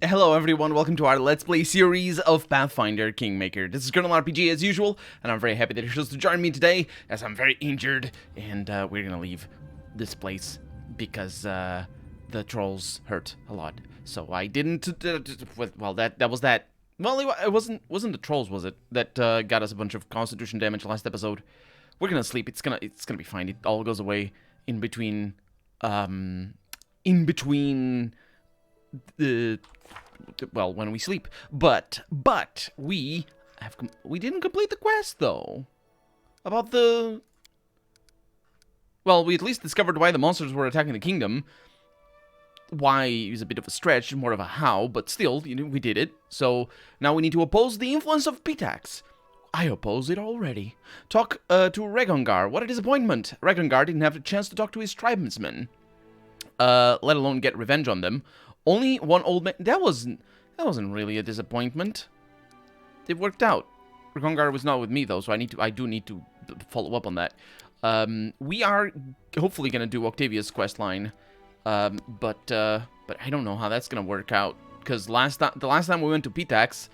Hello everyone, welcome to our Let's Play series of Pathfinder Kingmaker. This is Colonel RPG as usual, and I'm very happy that you're supposed to join me today, as I'm very injured, and we're gonna leave this place because the trolls hurt a lot. So I didn't, well that was that. Well, it wasn't the trolls, was it? That got us a bunch of constitution damage last episode. We're gonna sleep, it's gonna be fine, it all goes away in between, well, when we sleep. But we didn't complete the quest though. About the, well, we at least discovered why the monsters were attacking the kingdom. Why is a bit of a stretch, more of a how, but still, you know, we did it. So now we need to oppose the influence of Pitax. I oppose it already. Talk to Regongar. What a disappointment. Regongar didn't have a chance to talk to his tribesmen, let alone get revenge on them. Only one old man. That wasn't really a disappointment. It worked out. Regongar was not with me though, so I do need to follow up on that. We are hopefully gonna do Octavia's quest line, but I don't know how that's gonna work out because the last time we went to Pitax,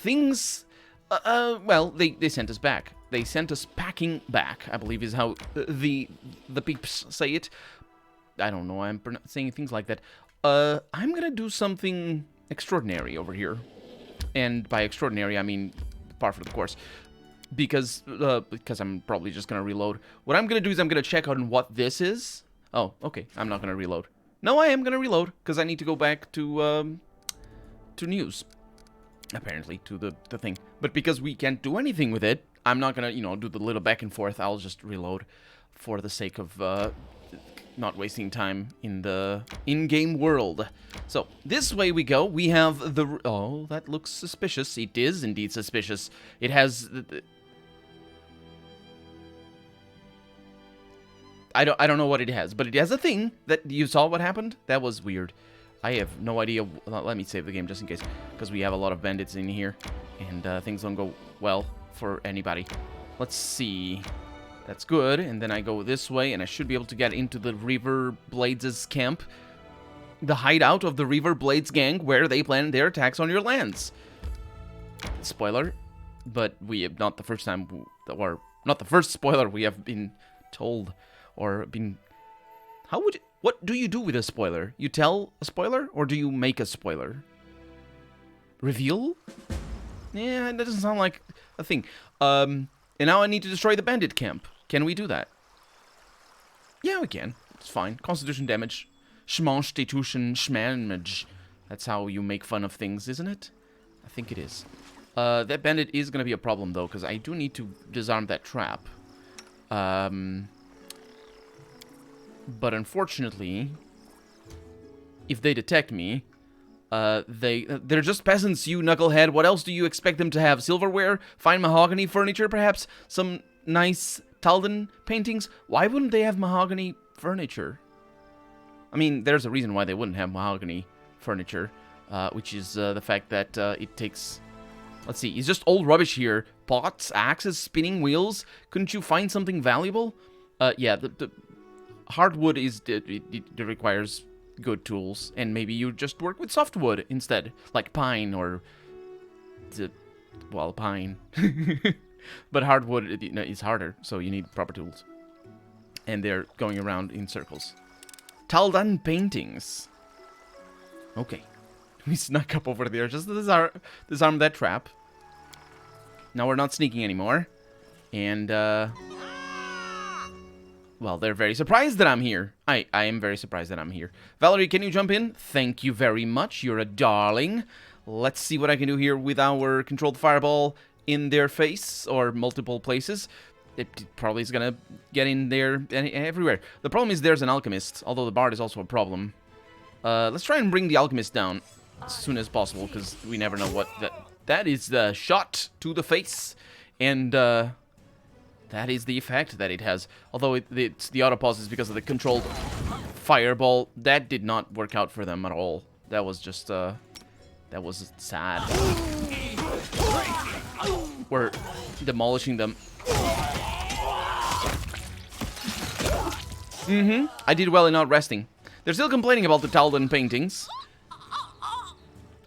things, well, they sent us back. They sent us packing back, I believe is how the peeps say it. I don't know. I'm saying things like that. I'm gonna do something extraordinary over here. And by extraordinary, I mean par for the course. Because I'm probably just gonna reload. What I'm gonna do is I'm gonna check on what this is. Oh, okay. I'm not gonna reload. No, I am gonna reload, because I need to go back to news. Apparently, to the thing. But because we can't do anything with it, I'm not gonna, you know, do the little back and forth. I'll just reload for the sake of, not wasting time in the in-game world. So, this way we go. We have the... Oh, that looks suspicious. It is indeed suspicious. It has... I don't know what it has, but it has a thing that you saw what happened. That was weird. I have no idea. Let me save the game just in case, because we have a lot of bandits in here, and things don't go well for anybody. Let's see... That's good, and then I go this way, and I should be able to get into the River Blades' camp. The hideout of the River Blades gang, where they plan their attacks on your lands. Spoiler, but we have not the first time, or not the first spoiler we have been told, or been... How would... What do you do with a spoiler? You tell a spoiler, or do you make a spoiler? Reveal? Yeah, that doesn't sound like a thing. And now I need to destroy the bandit camp. Can we do that? Yeah, we can. It's fine. Constitution damage. Schmonstitution schmamage. That's how you make fun of things, isn't it? I think it is. That bandit is going to be a problem, though, because I do need to disarm that trap. But unfortunately, if they detect me, they're just peasants, you knucklehead. What else do you expect them to have? Silverware? Fine mahogany furniture, perhaps? Some nice Taldan paintings? Why wouldn't they have mahogany furniture? I mean, there's a reason why they wouldn't have mahogany furniture, which is the fact that it takes... Let's see, it's just old rubbish here. Pots, axes, spinning wheels. Couldn't you find something valuable? Yeah, the hardwood is... It requires good tools, and maybe you just work with softwood instead, like pine or... well, pine. But hardwood is harder, so you need proper tools. And they're going around in circles. Taldan paintings. Okay. We snuck up over there just to disarm that trap. Now we're not sneaking anymore. And, well, they're very surprised that I'm here. I am very surprised that I'm here. Valerie, can you jump in? Thank you very much. You're a darling. Let's see what I can do here with our controlled fireball in their face, or multiple places. It probably is gonna get in there everywhere. The problem is there's an alchemist, although the bard is also a problem. Let's try and bring the alchemist down as soon as possible, because we never know what... That is the shot to the face, and that is the effect that it has. Although it's the auto-pause is because of the controlled fireball. That did not work out for them at all. That was just, that was sad. We're demolishing them. I did well in not resting. They're still complaining about the Taldan paintings.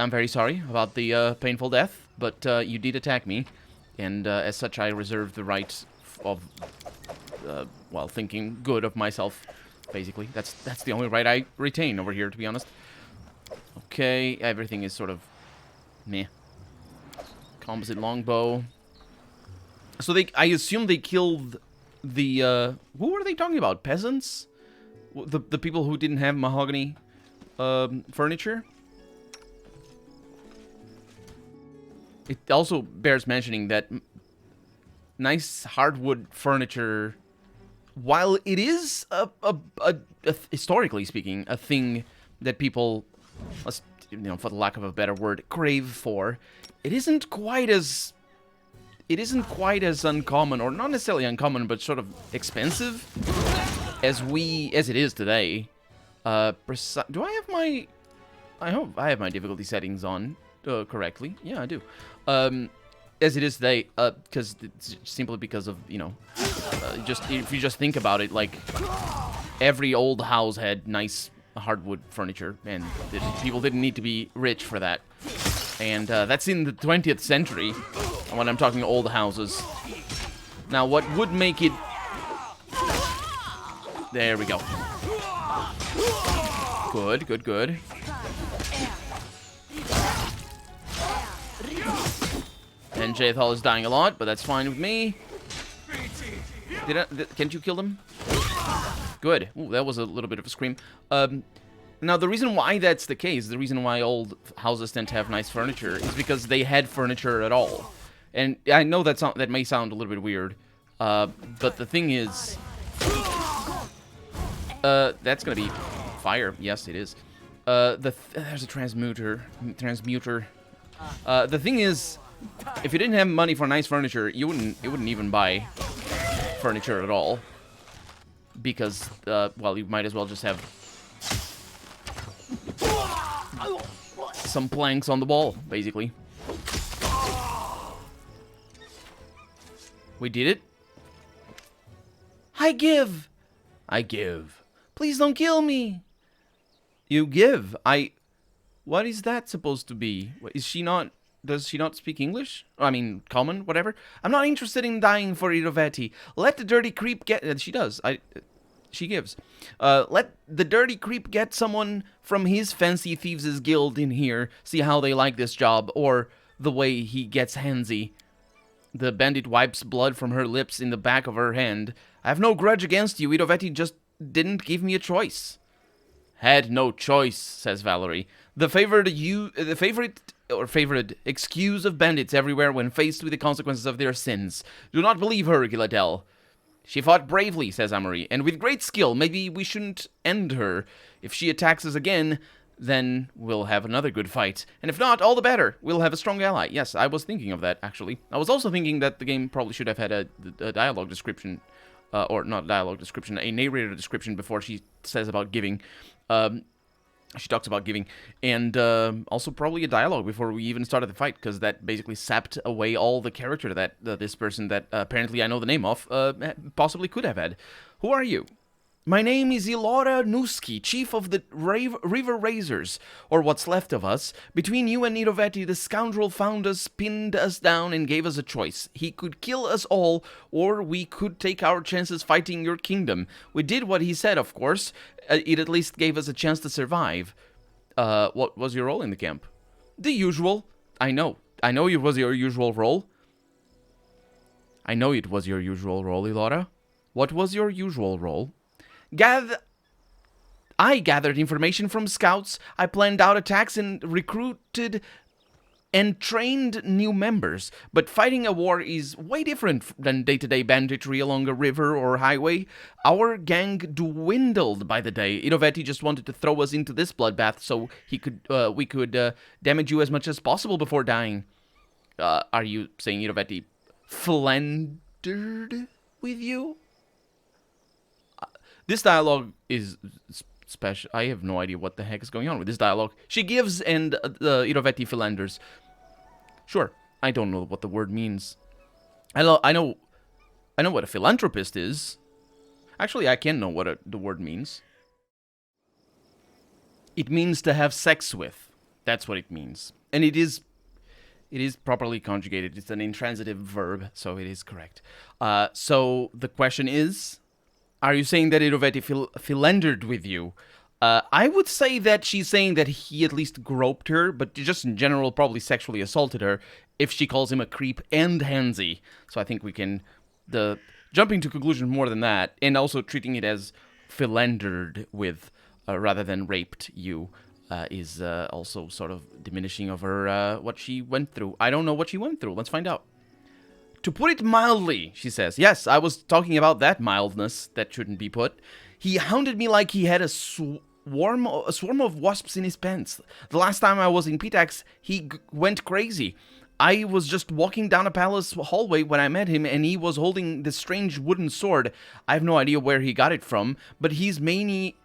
I'm very sorry about the painful death, but you did attack me, and as such, I reserve the right of, well, thinking good of myself. Basically, that's the only right I retain over here, to be honest. Okay, everything is sort of meh. Composite longbow. So I assume they killed the who were they talking about? Peasants? The people who didn't have mahogany furniture? It also bears mentioning that nice hardwood furniture, while it is historically speaking a thing that people, for the lack of a better word, crave for, it isn't quite as uncommon, or not necessarily uncommon, but sort of expensive as it is today. Do I have my? I hope I have my difficulty settings on correctly. Yeah, I do. As it is today, simply because of just if you just think about it, like every old house had nice hardwood furniture, and people didn't need to be rich for that. And that's in the 20th century. When I'm talking old houses. Now, what would make it... There we go. Good, good, good. And Jaethal is dying a lot, but that's fine with me. Can't you kill them? Good. Ooh, that was a little bit of a scream. Now, the reason why that's the case, the reason why old houses tend to have nice furniture, is because they had furniture at all. And I know that may sound a little bit weird, but the thing is, that's gonna be fire. Yes, it is. There's a transmuter. The thing is, if you didn't have money for nice furniture, you wouldn't even buy furniture at all, because well, you might as well just have some planks on the wall, basically. We did it. I give. Please don't kill me. You give. What is that supposed to be? Is she not... Does she not speak English? I mean, common, whatever. I'm not interested in dying for Irovetti. Let the dirty creep get... She does. She gives. Let the dirty creep get someone from his fancy thieves' guild in here. See how they like this job. Or the way he gets handsy. The bandit wipes blood from her lips in the back of her hand. I have no grudge against you. Irovetti just didn't give me a choice. Had no choice, says Valerie. The favorite excuse of bandits everywhere when faced with the consequences of their sins. Do not believe her, Giladel. She fought bravely, says Amory, and with great skill. Maybe we shouldn't end her. If she attacks us again, then we'll have another good fight. And if not, all the better. We'll have a strong ally. Yes, I was thinking of that, actually. I was also thinking that the game probably should have had a dialogue description, or not dialogue description, a narrator description before she says about giving. She talks about giving, and also probably a dialogue before we even started the fight, because that basically sapped away all the character that this person that apparently I know the name of possibly could have had. Who are you? My name is Ilora Nuski, chief of the River Razors, or what's left of us. Between you and Irovetti, the scoundrel found us, pinned us down, and gave us a choice. He could kill us all, or we could take our chances fighting your kingdom. We did what he said, of course. It at least gave us a chance to survive. What was your role in the camp? The usual. I know it was your usual role. I know it was your usual role, Ilora. What was your usual role? I gathered information from scouts. I planned out attacks and recruited and trained new members. But fighting a war is way different than day-to-day banditry along a river or highway. Our gang dwindled by the day. Irovetti just wanted to throw us into this bloodbath so we could damage you as much as possible before dying. Are you saying Irovetti philandered with you? This dialogue is special. I have no idea what the heck is going on with this dialogue. She gives and Irovetti philanders. Sure, I don't know what the word means. I know what a philanthropist is. Actually, I can know what the word means. It means to have sex with. That's what it means. And it is properly conjugated. It's an intransitive verb, so it is correct. So the question is, are you saying that Irovetti philandered with you? I would say that she's saying that he at least groped her, but just in general probably sexually assaulted her if she calls him a creep and handsy. So I think we can... jumping to conclusion more than that, and also treating it as philandered with rather than raped you is also sort of diminishing of her what she went through. I don't know what she went through. Let's find out. To put it mildly, she says. Yes, I was talking about that mildness that shouldn't be put. He hounded me like he had a swarm of wasps in his pants. The last time I was in Pitax, he went crazy. I was just walking down a palace hallway when I met him, and he was holding this strange wooden sword. I have no idea where he got it from, but he's manic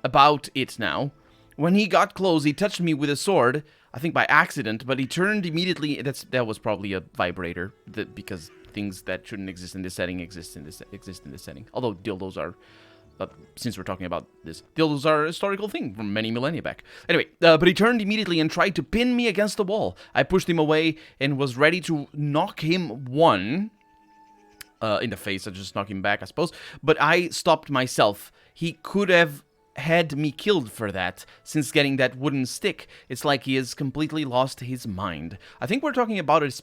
about it now. When he got close, he touched me with a sword, I think by accident, but he turned immediately. That was probably a vibrator, because things that shouldn't exist in this setting exist in this setting. Although dildos are, since we're talking about this, dildos are a historical thing from many millennia back. Anyway, but he turned immediately and tried to pin me against the wall. I pushed him away and was ready to knock him in the face. I just knock him back, I suppose. But I stopped myself. He could have had me killed for that, since getting that wooden stick. It's like he has completely lost his mind. I think we're talking about it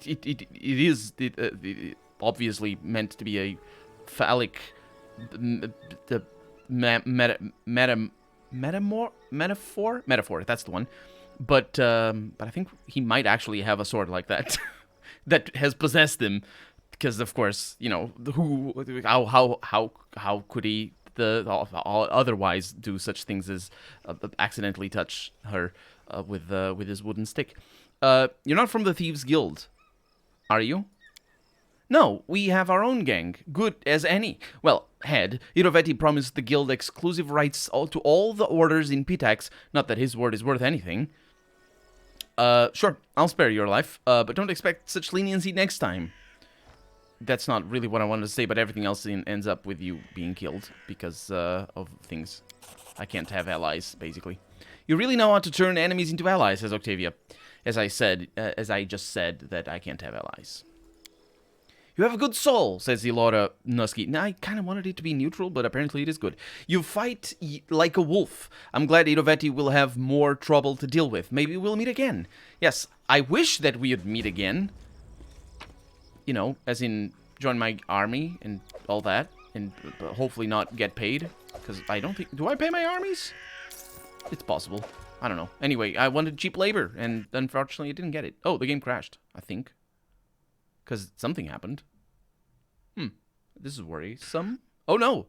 is obviously meant to be a phallic metaphor. That's the one. But I think he might actually have a sword like that that has possessed him, because of course, you know, how could he otherwise do such things as accidentally touch her with his wooden stick? You're not from the Thieves Guild, are you? No, we have our own gang, good as any. Well, head, Irovetti promised the guild exclusive rights to all the orders in Pitax, not that his word is worth anything. Sure, I'll spare your life, but don't expect such leniency next time. That's not really what I wanted to say, but everything else ends up with you being killed because of things. I can't have allies, basically. You really know how to turn enemies into allies, says Octavia. As I just said, that I can't have allies. You have a good soul, says Elora Nusky. Now, I kind of wanted it to be neutral, but apparently it is good. You fight like a wolf. I'm glad Irovetti will have more trouble to deal with. Maybe we'll meet again. Yes, I wish that we would meet again. You know, as in join my army and all that, and hopefully not get paid, because I don't think... Do I pay my armies? It's possible. I don't know. Anyway, I wanted cheap labor, and unfortunately I didn't get it. Oh, the game crashed, I think. Because something happened. This is worrisome. Oh, no.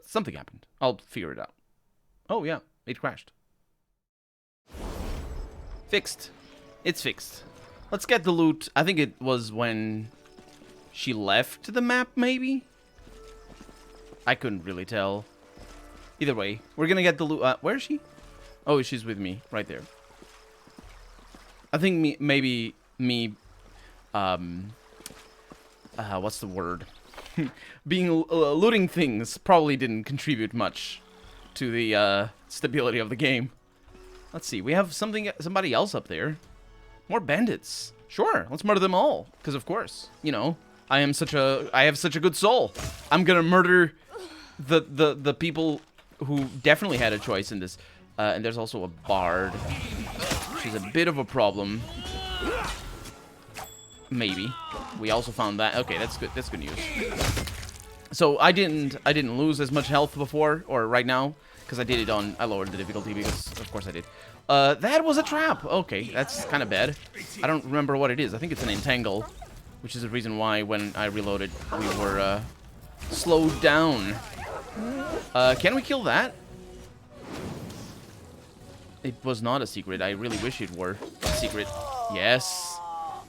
Something happened. I'll figure it out. Oh, yeah. It crashed. Fixed. It's fixed. Let's get the loot. I think it was when she left the map, maybe? I couldn't really tell. Either way, we're gonna get the loot. Where is she? Oh, she's with me. Right there. I think maybe me... what's the word? Being looting things probably didn't contribute much to the stability of the game. Let's see. We have somebody else up there. More bandits. Sure, let's murder them all. Because of course, you know, I have such a good soul. I'm gonna murder the people who definitely had a choice in this. And there's also a bard. She's a bit of a problem. Maybe. We also found that. Okay, that's good. That's good news. So I didn't lose as much health before or right now because I did it on. I lowered the difficulty because of course I did. That was a trap. Okay, that's kind of bad. I don't remember what it is. I think it's an entangle, which is the reason why when I reloaded we were slowed down. Can we kill that? It was not a secret. I really wish it were a secret. Yes.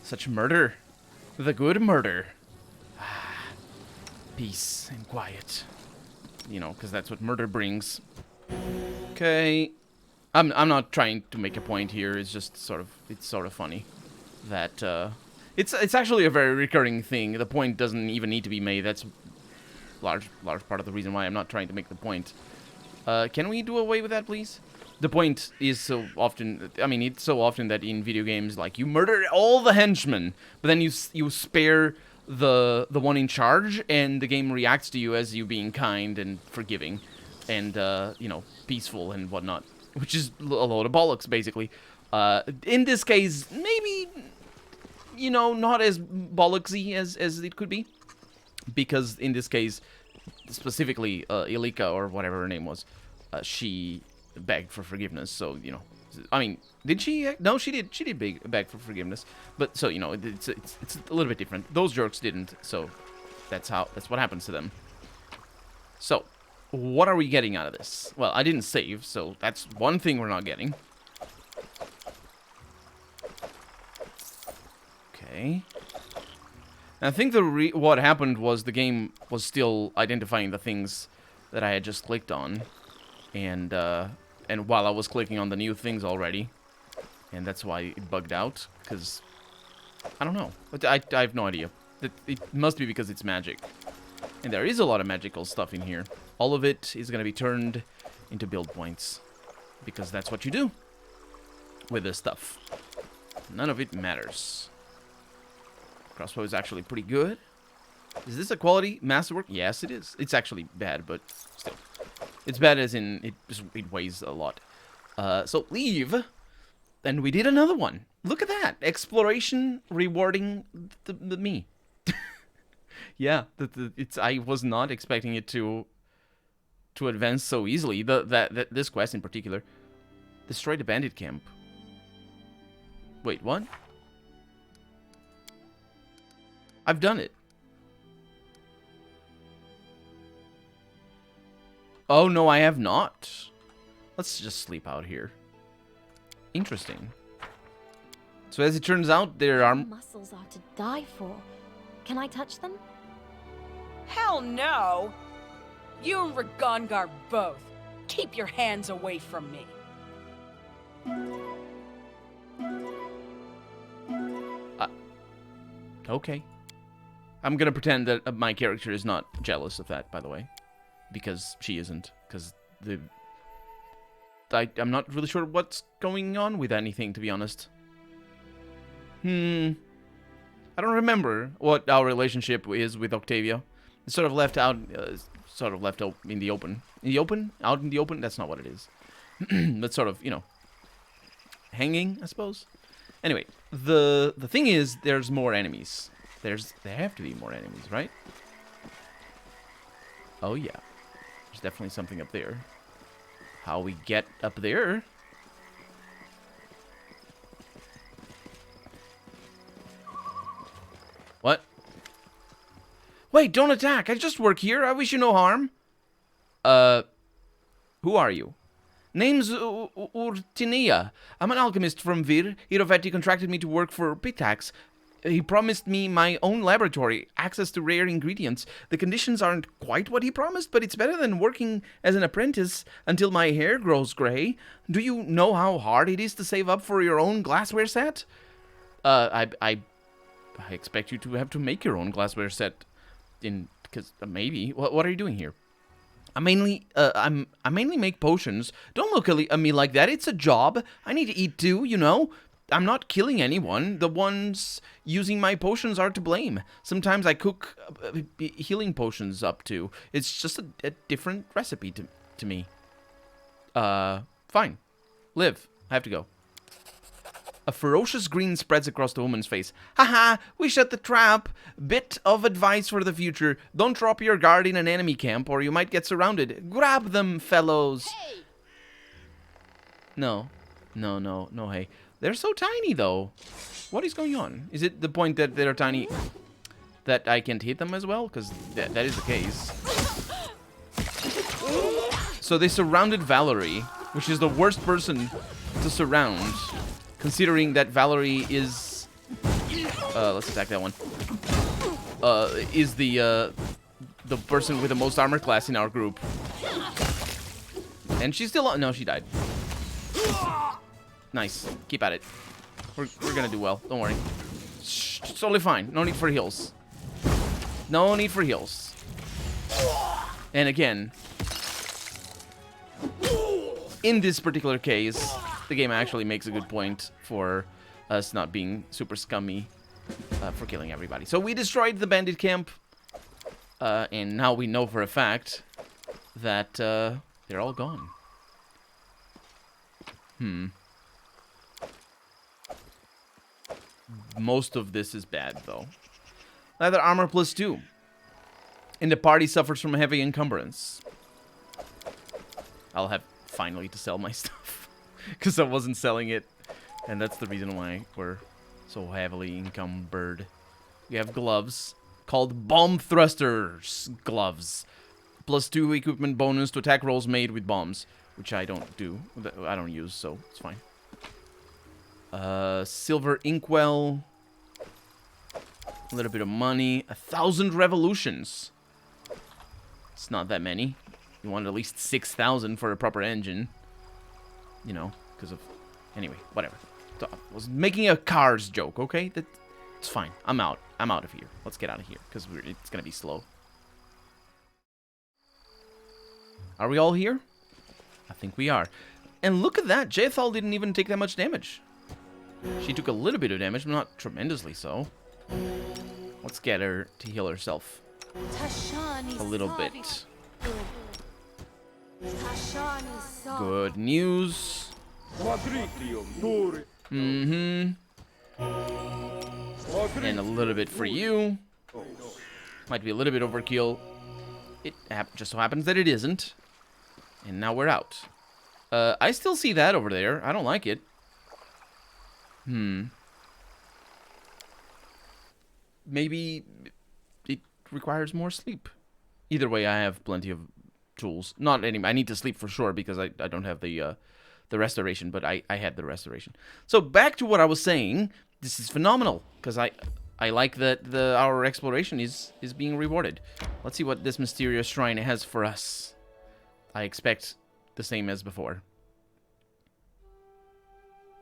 Such murder. The good murder. Peace and quiet. You know, because that's what murder brings. Okay. I'm not trying to make a point here. It's just sort of funny that it's actually a very recurring thing. The point doesn't even need to be made. That's large part of the reason why I'm not trying to make the point. Can we do away with that, please? The point is so often, I mean, it's so often that in video games, like, you murder all the henchmen, but then you spare the one in charge, and the game reacts to you as you being kind and forgiving and, you know, peaceful and whatnot, which is a load of bollocks, basically. In this case, maybe, you know, not as bollocksy as it could be, because in this case, specifically, Ilika, or whatever her name was, she begged for forgiveness, so, you know, I mean, did she? No, she did beg for forgiveness, but, so, you know, it's a little bit different. Those jerks didn't, so that's what happens to them. So, what are we getting out of this? Well, I didn't save, so that's one thing we're not getting. Okay. And I think what happened was the game was still identifying the things that I had just clicked on, and while I was clicking on the new things already, and that's why it bugged out, because, I don't know, but I have no idea. It must be because it's magic. And there is a lot of magical stuff in here. All of it is going to be turned into build points, because that's what you do with this stuff. None of it matters. Crossbow is actually pretty good. Is this a quality masterwork? Yes, it is. It's actually bad, but still. It's bad as in it weighs a lot. So leave, and we did another one. Look at that. Exploration rewarding the me. Yeah, I was not expecting it to advance so easily. This quest in particular. Destroy the bandit camp. Wait, what? I've done it. Oh, no, I have not. Let's just sleep out here. Interesting. So as it turns out, there are... Muscles are to die for. Can I touch them? Hell no! You and Ragongar both. Keep your hands away from me. Okay. I'm gonna pretend that my character is not jealous of that, by the way. Because she isn't. Because I'm not really sure what's going on with anything, to be honest. I don't remember what our relationship is with Octavia. It's sort of left out, in the open. In the open? Out in the open? That's not what it is. That's sort of, you know, hanging, I suppose. Anyway, the thing is, there's more enemies. There have to be more enemies, right? Oh, yeah. There's definitely something up there. How we get up there? What? Wait, don't attack! I just work here. I wish you no harm. Who are you? Name's Urtinia. I'm an alchemist from Vir. Hirovetti contracted me to work for Pitax. He promised me my own laboratory, access to rare ingredients. The conditions aren't quite what he promised, but it's better than working as an apprentice until my hair grows gray. Do you know how hard it is to save up for your own glassware set? I expect you to have to make your own glassware set. Because maybe. What are you doing here? I mainly make potions. Don't look at me like that. It's a job. I need to eat too, you know. I'm not killing anyone. The ones using my potions are to blame. Sometimes I cook healing potions up too. It's just a different recipe to me. Fine. Live. I have to go. A ferocious grin spreads across the woman's face. Haha, we shut the trap. Bit of advice for the future. Don't drop your guard in an enemy camp or you might get surrounded. Grab them, fellows. Hey! No, hey. They're so tiny, though. What is going on? Is it the point that they're tiny that I can't hit them as well? Because that is the case. So they surrounded Valerie, which is the worst person to surround, considering that Valerie is... let's attack that one. Is the person with the most armor class in our group. And she's still... No, she died. Nice. Keep at it. We're gonna do well. Don't worry. Shh, it's totally fine. No need for heals. No need for heals. And again, in this particular case, the game actually makes a good point for us not being super scummy for killing everybody. So we destroyed the bandit camp, and now we know for a fact that they're all gone. Most of this is bad, though. Leather armor +2. And the party suffers from a heavy encumbrance. I'll have finally to sell my stuff. Because I wasn't selling it. And that's the reason why we're so heavily encumbered. We have gloves called bomb thrusters gloves. +2 equipment bonus to attack rolls made with bombs. Which I don't do. I don't use, so it's fine. Silver inkwell. A little bit of money. 1,000 revolutions. It's not that many. You want at least 6,000 for a proper engine. You know, because of... Anyway, whatever. I was making a Cars joke, okay? It's fine. I'm out. I'm out of here. Let's get out of here, because it's going to be slow. Are we all here? I think we are. And look at that. Jethal didn't even take that much damage. She took a little bit of damage, but not tremendously so. Let's get her to heal herself. A little bit. Good news. And a little bit for you. Might be a little bit overkill. It just so happens that it isn't. And now we're out. I still see that over there. I don't like it. Maybe it requires more sleep. Either way, I have plenty of tools. Not any. I need to sleep for sure because I don't have the restoration, but I had the restoration. So back to what I was saying. This is phenomenal because I like that our exploration is being rewarded. Let's see what this mysterious shrine has for us. I expect the same as before.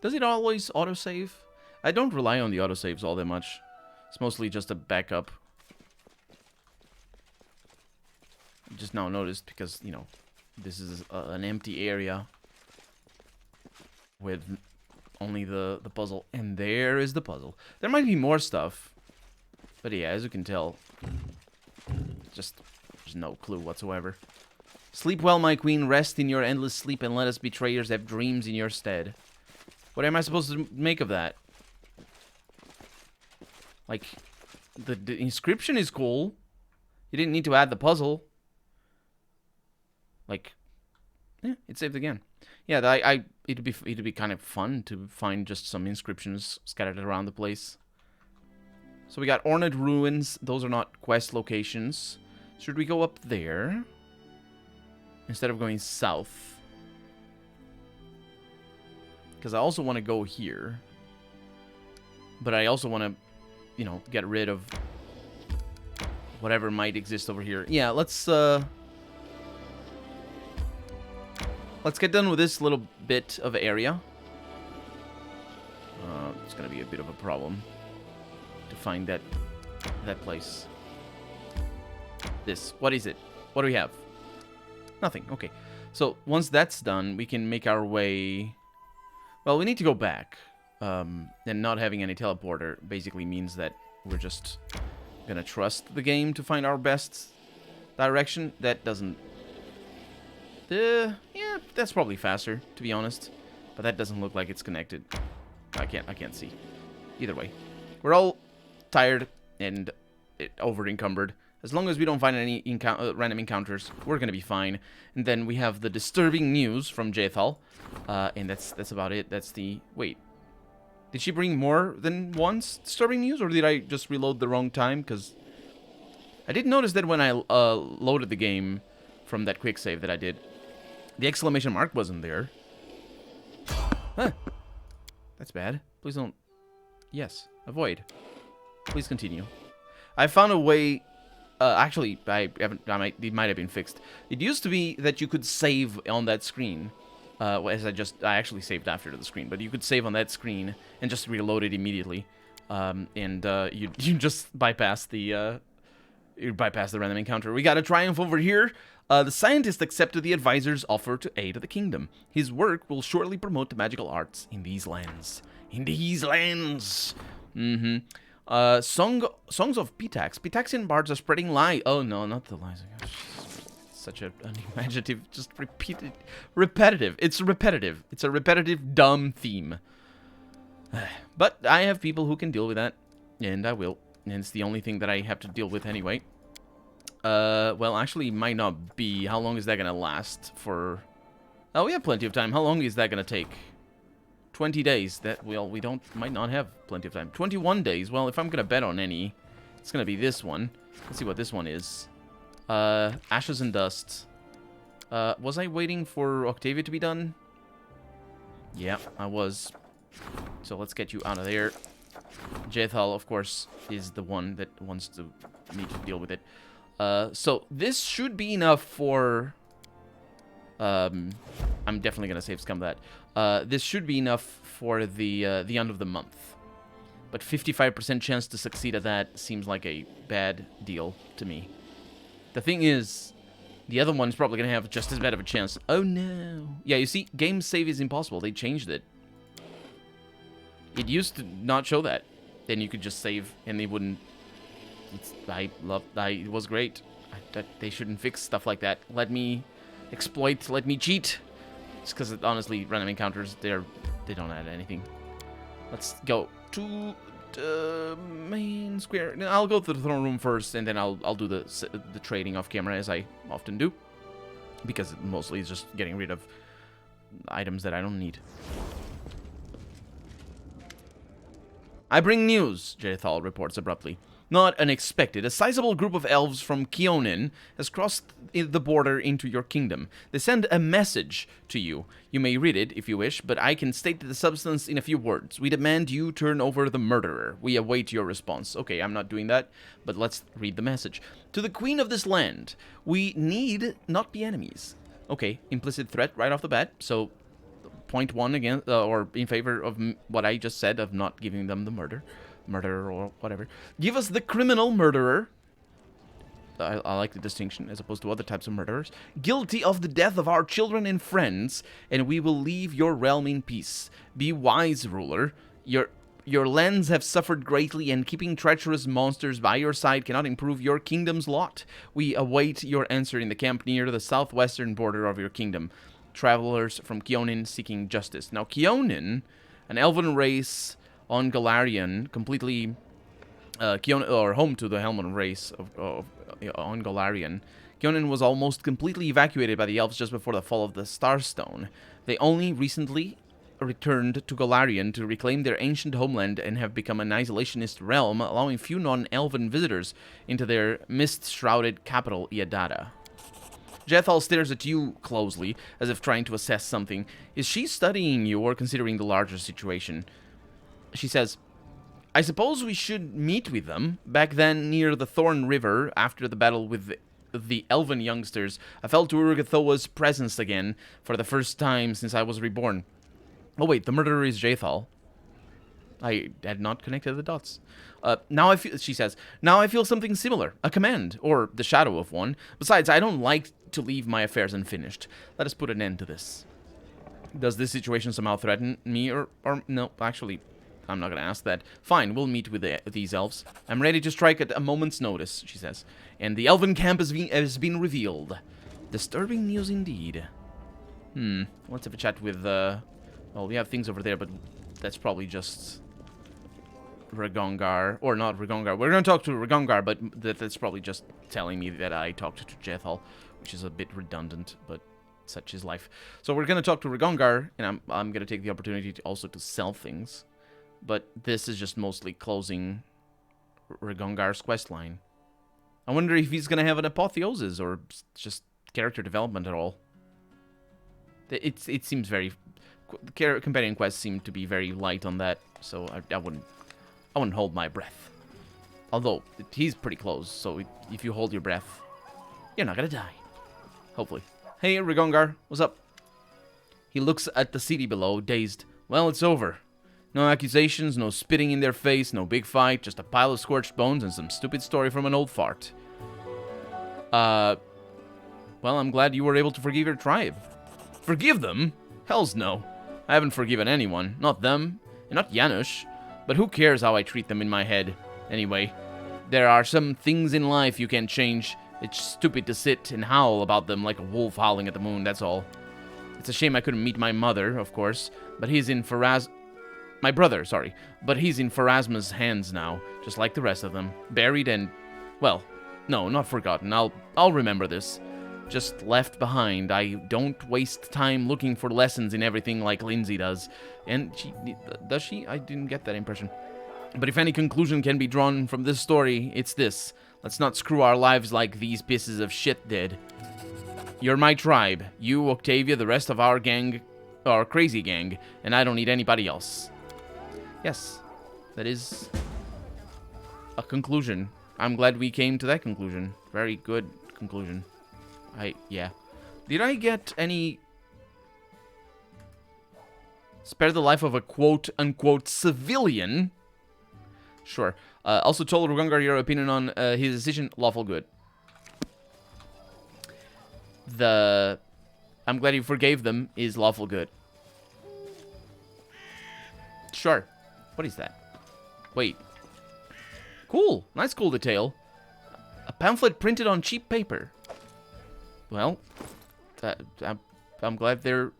Does it always autosave? I don't rely on the autosaves all that much. It's mostly just a backup. Just now noticed because, you know, this is an empty area with only the puzzle. And there is the puzzle. There might be more stuff. But yeah, as you can tell, just there's no clue whatsoever. Sleep well, my queen. Rest in your endless sleep and let us betrayers have dreams in your stead. What am I supposed to make of that? Like, the inscription is cool. You didn't need to add the puzzle. Like, yeah, it saved again. Yeah, it'd be kind of fun to find just some inscriptions scattered around the place. So we got Ornate Ruins. Those are not quest locations. Should we go up there instead of going south? Because I also want to go here. But I also want to, you know, get rid of whatever might exist over here. Yeah, let's get done with this little bit of area. It's going to be a bit of a problem to find that place. This. What is it? What do we have? Nothing. Okay. So once that's done, we can make our way... Well, we need to go back. And not having any teleporter basically means that we're just going to trust the game to find our best direction. That doesn't... yeah, that's probably faster, to be honest. But that doesn't look like it's connected. I can't see. Either way. We're all tired and over-encumbered. As long as we don't find any random encounters, we're gonna be fine. And then we have the disturbing news from Jethal. And that's about it. That's the... Wait. Did she bring more than once disturbing news? Or did I just reload the wrong time? Because I did notice that when I loaded the game from that quick save that I did, the exclamation mark wasn't there. Huh. That's bad. Please don't... Yes. Avoid. Please continue. I found a way... actually, it might have been fixed. It used to be that you could save on that screen. As I actually saved after the screen, but you could save on that screen and just reload it immediately. You just bypass the random encounter. We got a triumph over here. The scientist accepted the advisor's offer to aid the kingdom. His work will shortly promote the magical arts in these lands. In these lands! Songs of Pitax. Pitaxian bards are spreading lies. Oh no, not the lies. Such an unimaginative, just repetitive. It's repetitive. It's a repetitive, dumb theme. But I have people who can deal with that, and I will. And it's the only thing that I have to deal with anyway. Well, actually, might not be. How long is that gonna last for? Oh, we have plenty of time. How long is that gonna take? 20 days. That, well, we might not have plenty of time. 21 days. Well, if I'm gonna bet on any, it's gonna be this one. Let's see what this one is. Ashes and Dust. Was I waiting for Octavia to be done? Yeah, I was. So let's get you out of there. Jethal, of course, is the one that wants to need to deal with it. So this should be enough for... I'm definitely gonna save scum that. This should be enough for the end of the month. But 55% chance to succeed at that seems like a bad deal to me. The thing is, the other one's probably gonna have just as bad of a chance. Oh no. Yeah, you see, game save is impossible. They changed it. It used to not show that. Then you could just save and they wouldn't... it was great. They shouldn't fix stuff like that. Let me exploit, let me cheat. Just because, honestly, random encounters, they don't add anything. Let's go to the main square. I'll go to the throne room first, and then I'll do the trading off camera, as I often do. Because it mostly is just getting rid of items that I don't need. I bring news, Jethal reports abruptly. Not unexpected, a sizable group of elves from Keonin has crossed the border into your kingdom. They send a message to you. You may read it if you wish, but I can state the substance in a few words. We demand you turn over the murderer. We await your response. Okay, I'm not doing that, but let's read the message. To the queen of this land, we need not be enemies. Okay, implicit threat right off the bat, so... Point one again, or in favor of what I just said of not giving them the murderer or whatever. Give us the criminal murderer. I like the distinction as opposed to other types of murderers. Guilty of the death of our children and friends, and we will leave your realm in peace. Be wise, ruler. Your lands have suffered greatly, and keeping treacherous monsters by your side cannot improve your kingdom's lot. We await your answer in the camp near the southwestern border of your kingdom. Travelers from Keonin seeking justice. Now, Keonin, an elven race on Galarian, completely home to the Helman race on Galarian. Keonin was almost completely evacuated by the elves just before the fall of the Starstone. They only recently returned to Galarian to reclaim their ancient homeland and have become an isolationist realm, allowing few non-elven visitors into their mist-shrouded capital, Iadada. Jethal stares at you closely, as if trying to assess something. Is she studying you or considering the larger situation? She says, I suppose we should meet with them. Back then, near the Thorn River, after the battle with the elven youngsters, I felt Urgathoa's presence again, for the first time since I was reborn. Oh wait, the murderer is Jethal. I had not connected the dots. Now I feel, she says, now I feel something similar, a command, or the shadow of one. Besides, I don't like to leave my affairs unfinished. Let us put an end to this. Does this situation somehow threaten me, or no, actually, I'm not going to ask that. Fine, we'll meet with these elves. I'm ready to strike at a moment's notice, she says. And the elven camp has been revealed. Disturbing news indeed. Let's have a chat with, well, we have things over there, but that's probably just... Ragongar, or not Ragongar. We're going to talk to Ragongar, but that's probably just telling me that I talked to Jethal, which is a bit redundant, but such is life. So we're going to talk to Ragongar, and I'm going to take the opportunity to also to sell things, but this is just mostly closing Ragongar's questline. I wonder if he's going to have an apotheosis, or just character development at all. It seems very... Companion quests seem to be very light on that, so I wouldn't hold my breath. Although, he's pretty close, so if you hold your breath, you're not gonna die. Hopefully. Hey, Ragongar, what's up? He looks at the city below, dazed. Well, it's over. No accusations, no spitting in their face, no big fight, just a pile of scorched bones and some stupid story from an old fart. Well, I'm glad you were able to forgive your tribe. Forgive them? Hells no. I haven't forgiven anyone. Not them, and not Janusz. But who cares how I treat them in my head? Anyway, there are some things in life you can't change. It's stupid to sit and howl about them like a wolf howling at the moon, that's all. It's a shame I couldn't meet my mother, of course, but he's in my brother, sorry. But he's in Pharasma's hands now, just like the rest of them. Buried and, well, no, not forgotten. I'll remember this. Just left behind. I don't waste time looking for lessons in everything like Lindsay does. And does she? I didn't get that impression. But if any conclusion can be drawn from this story, it's this. Let's not screw our lives like these pieces of shit did. You're my tribe. You, Octavia, the rest of our gang, our crazy gang, and I don't need anybody else. Yes, that is a conclusion. I'm glad we came to that conclusion. Very good conclusion. Yeah. Did I get any... Spare the life of a quote-unquote civilian? Sure. Also told Rugungar your opinion on his decision. Lawful good. I'm glad you forgave them is lawful good. Sure. What is that? Wait. Cool. Nice cool detail. A pamphlet printed on cheap paper. Well, I'm glad they're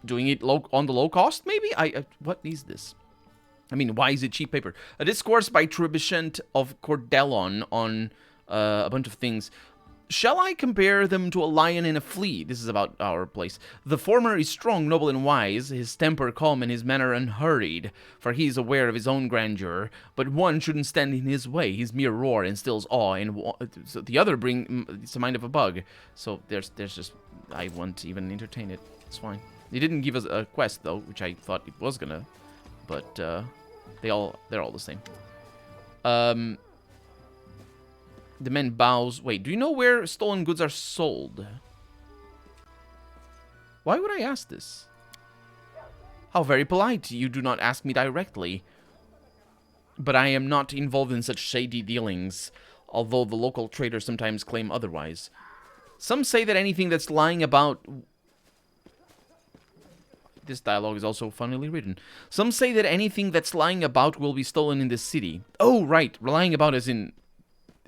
doing it on the low cost, maybe? What is this? I mean, why is it cheap paper? A discourse by Trebishent of Cordelon on a bunch of things. Shall I compare them to a lion and a flea? This is about our place. The former is strong, noble, and wise, his temper calm, and his manner unhurried, for he is aware of his own grandeur. But one shouldn't stand in his way. His mere roar instills awe, and so the other it's the mind of a bug. So there's just... I won't even entertain it. It's fine. He didn't give us a quest, though, which I thought it was gonna. But they're all the same. The man bows. Wait, do you know where stolen goods are sold? Why would I ask this? How very polite. You do not ask me directly. But I am not involved in such shady dealings, although the local traders sometimes claim otherwise. Some say that anything that's lying about... This dialogue is also funnily written. Some say that anything that's lying about will be stolen in this city. Oh, right. Lying about as in...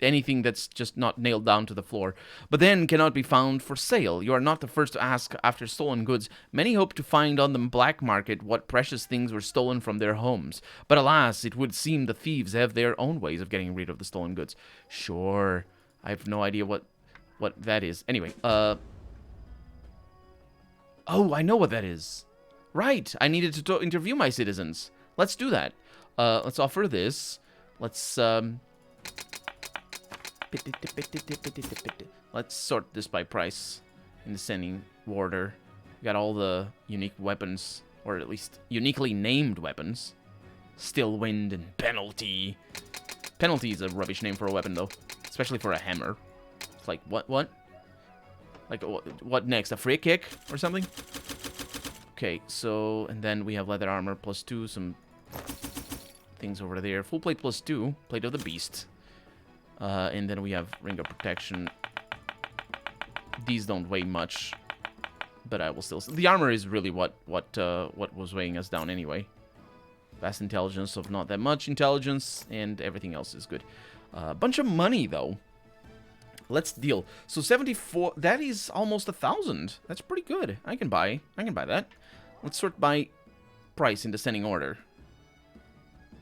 anything that's just not nailed down to the floor, but then cannot be found for sale. You are not the first to ask after stolen goods. Many hope to find on the black market what precious things were stolen from their homes. But alas, it would seem the thieves have their own ways of getting rid of the stolen goods. Sure. I have no idea what that is. Anyway, oh, I know what that is. Right, I needed to interview my citizens. Let's do that. Let's offer this. Let's sort this by price in descending order. We got all the unique weapons, or at least uniquely named weapons. Still wind and penalty. Penalty is a rubbish name for a weapon, though, especially for a hammer. It's like what? Like what next? A free kick or something? Okay, so and then we have leather armor +2, some things over there. Full plate +2, plate of the beast. And then we have ring of protection. These don't weigh much, but I will still... The armor is really what was weighing us down anyway. Vast intelligence of not that much intelligence, and everything else is good. A bunch of money, though. Let's deal. So 74... That is almost 1,000. That's pretty good. I can buy that. Let's sort by price in descending order.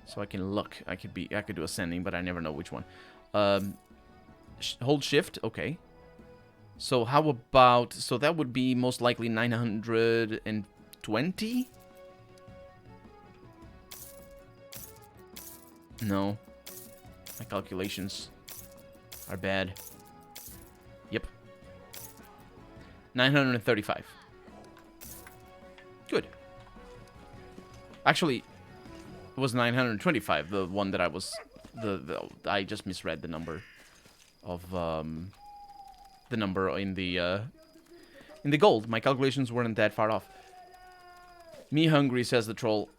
So I can look. I could do ascending, but I never know which one. Hold shift, okay. So how about... So that would be most likely 920? No. My calculations are bad. Yep. 935. Good. Actually, it was 925, the one that I was... I just misread the number of the number in the gold. My calculations weren't that far off. Me hungry, says the troll.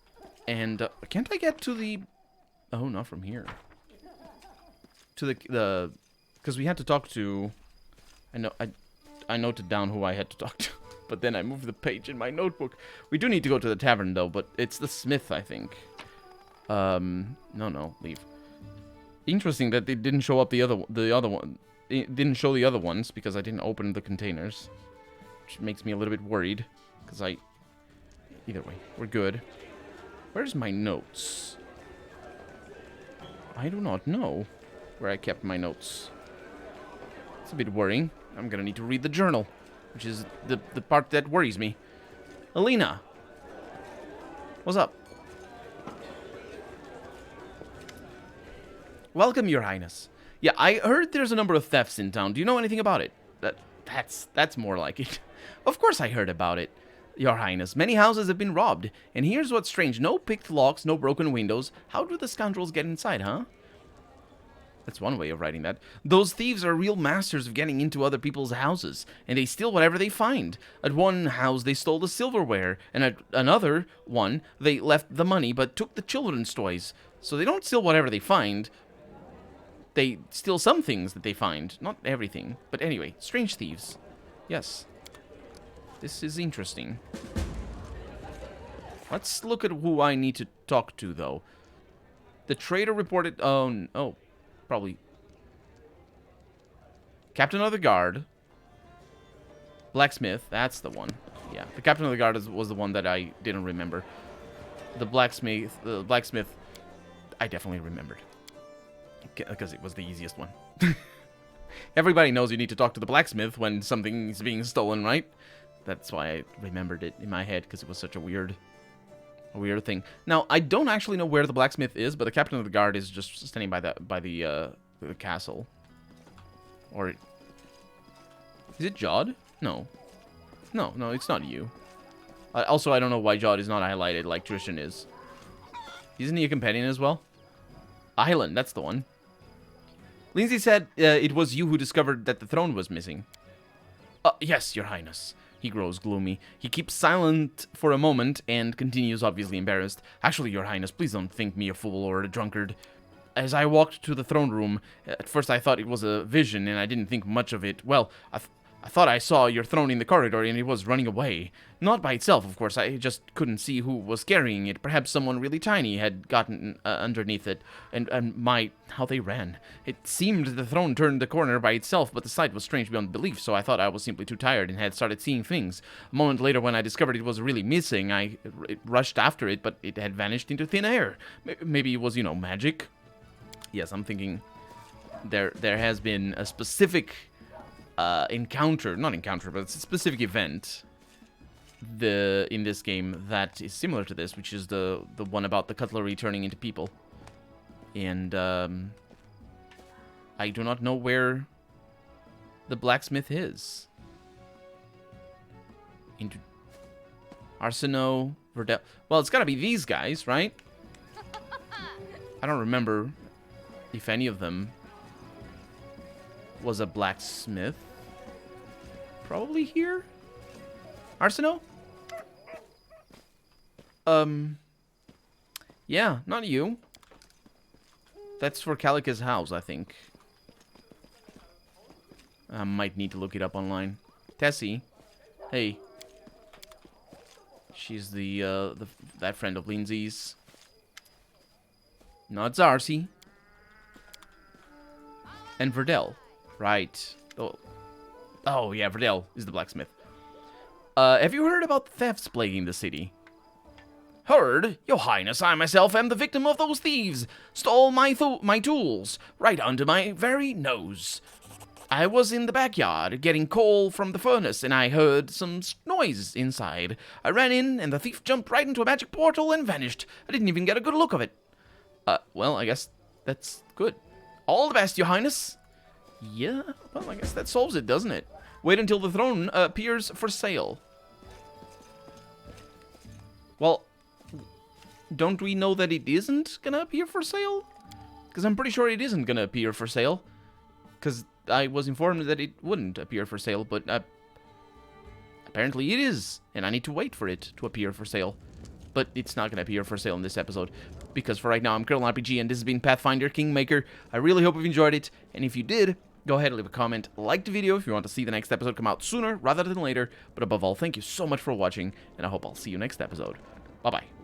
And can't I get to the... Oh, not from here. To the because we had to talk to I noted down who I had to talk to, but then I moved the page in my notebook. We do need to go to the tavern though, but it's the smith, I think. No, leave. Interesting that they didn't show up the other one. It didn't show the other ones because I didn't open the containers, which makes me a little bit worried. Because either way, we're good. Where's my notes? I do not know where I kept my notes. It's a bit worrying. I'm gonna need to read the journal, which is the part that worries me. Alina, what's up? Welcome, Your Highness. Yeah, I heard there's a number of thefts in town. Do you know anything about it? That's more like it. Of course I heard about it, Your Highness. Many houses have been robbed, and here's what's strange. No picked locks, no broken windows. How do the scoundrels get inside, huh? That's one way of writing that. Those thieves are real masters of getting into other people's houses, and they steal whatever they find. At one house, they stole the silverware, and at another one, they left the money but took the children's toys. So they don't steal whatever they find. They steal some things that they find. Not everything. But anyway, strange thieves. Yes. This is interesting. Let's look at who I need to talk to, though. The trader reported... Oh, probably. Captain of the guard. Blacksmith. That's the one. Yeah, the captain of the guard was the one that I didn't remember. The blacksmith, I definitely remembered. Because it was the easiest one. Everybody knows you need to talk to the blacksmith when something's being stolen, right? That's why I remembered it in my head, because it was such a weird thing. Now, I don't actually know where the blacksmith is, but the captain of the guard is just standing by the castle. Or... Is it Jod? No. No, it's not you. Also, I don't know why Jod is not highlighted like Trishan is. Isn't he a companion as well? Island, that's the one. Lindsay said it was you who discovered that the throne was missing. Yes, Your Highness. He grows gloomy. He keeps silent for a moment and continues, obviously embarrassed. Actually, Your Highness, please don't think me a fool or a drunkard. As I walked to the throne room, at first I thought it was a vision and I didn't think much of it. Well, I thought I saw your throne in the corridor and it was running away. Not by itself, of course. I just couldn't see who was carrying it. Perhaps someone really tiny had gotten underneath it. And how they ran. It seemed the throne turned the corner by itself, but the sight was strange beyond belief, so I thought I was simply too tired and had started seeing things. A moment later, when I discovered it was really missing, I rushed after it, but it had vanished into thin air. Maybe it was, magic? Yes, I'm thinking there has been a specific... not encounter, but it's a specific event in this game that is similar to this, which is the one about the cutlery turning into people. And I do not know where the blacksmith is. Into Arsenault, Verdel. Well, it's got to be these guys, right? I don't remember if any of them was a blacksmith. Probably here? Arsenault? Yeah, not you. That's for Calica's house, I think. I might need to look it up online. Tessie. Hey. She's that friend of Lindsay's. No, it's Arcee. And Verdel. Right. Oh, yeah, Verdel is the blacksmith. Have you heard about the thefts plaguing the city? Heard? Your Highness, I myself am the victim of those thieves. Stole my tools, right under my very nose. I was in the backyard getting coal from the furnace, and I heard some noise inside. I ran in, and the thief jumped right into a magic portal and vanished. I didn't even get a good look of it. Well, I guess that's good. All the best, Your Highness. Yeah, well, I guess that solves it, doesn't it? Wait until the throne appears for sale. Well, don't we know that it isn't gonna appear for sale? Because I'm pretty sure it isn't gonna appear for sale. Because I was informed that it wouldn't appear for sale, but apparently it is. And I need to wait for it to appear for sale. But it's not gonna appear for sale in this episode. Because for right now, I'm Colonel RPG, and this has been Pathfinder Kingmaker. I really hope you've enjoyed it. And if you did, Go ahead and leave a comment, like the video if you want to see the next episode come out sooner rather than later. But above all, thank you so much for watching, and I hope I'll see you next episode. Bye-bye.